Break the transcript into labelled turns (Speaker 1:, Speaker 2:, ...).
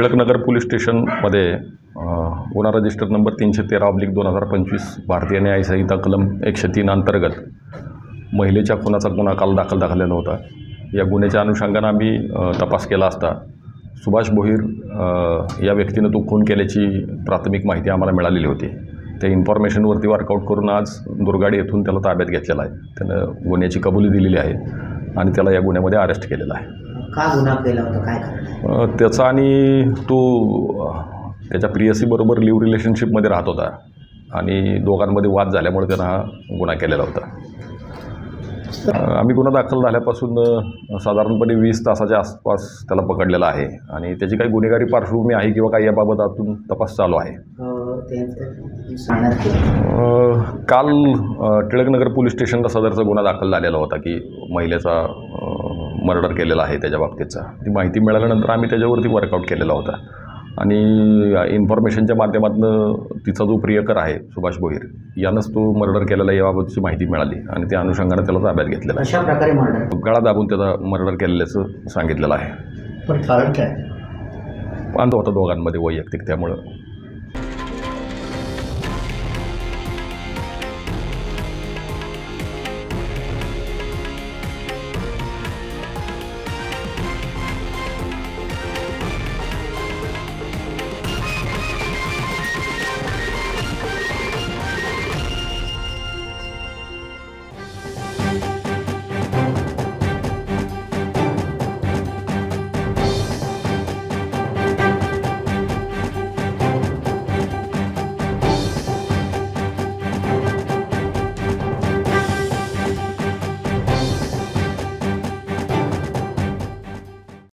Speaker 1: Tilaknagar police स्टेशनमध्ये गुन्हा register number 313/2025 भारतीय न्याय संहिता कलम 103 अंतर्गत महिलेच्या खुनाचा गुन्हा काल दाखल झालेला होता। या गुन्ह्याच्या अनुषंगाने आम्ही तपास केला असता सुभाष भोईर या व्यक्तीने तो खून केल्याची प्राथमिक माहिती आम्हाला मिळालेली होती। त्या इन्फॉर्मेशनवरती वर्कआउट करून आज दुर्गाडी येथून त्याला ताब्यात घेतलेला आहे। त्यानं गुन्ह्याची कबुली दिलेली आहे आणि त्याला या गुन्ह्यामध्ये अरेस्ट केलेला आहे।
Speaker 2: का गुन्हा केला होता, काय कारण
Speaker 1: त्याचा आणि तो त्याच्या प्रियसीबरोबर लिव्ह रिलेशनशिपमध्ये राहत होता आणि दोघांमध्ये वाद झाल्यामुळे त्यानं हा गुन्हा केलेला होता। आम्ही गुन्हा दाखल झाल्यापासून साधारणपणे 20 तासाच्या आसपास त्याला पकडलेला आहे आणि त्याची काही गुन्हेगारी पार्श्वभूमी आहे किंवा काही याबाबत आतून तपास चालू आहे। काल टिळकनगर पोलीस स्टेशनला सदरचा गुन्हा दाखल झालेला होता की महिलेचा मर्डर केलेला आहे त्याच्या बाबतीतचा। ती माहिती मिळाल्यानंतर आम्ही त्याच्यावरती वर्कआउट केलेला होता आणि इन्फॉर्मेशनच्या माध्यमातून तिचा जो प्रियकर आहे सुभाष भोईर यानंच तो मर्डर केलेला याबाबतची माहिती मिळाली आणि त्या अनुषंगाने त्याला ताब्यात घेतलेला आहे।
Speaker 2: अशा प्रकारे मर्डर
Speaker 1: गळा दाबून त्याचा मर्डर केलेल्याचं सांगितलेलं आहे।
Speaker 2: पण कारण काय
Speaker 1: वाद होता दोघांमध्ये वैयक्तिक, त्यामुळं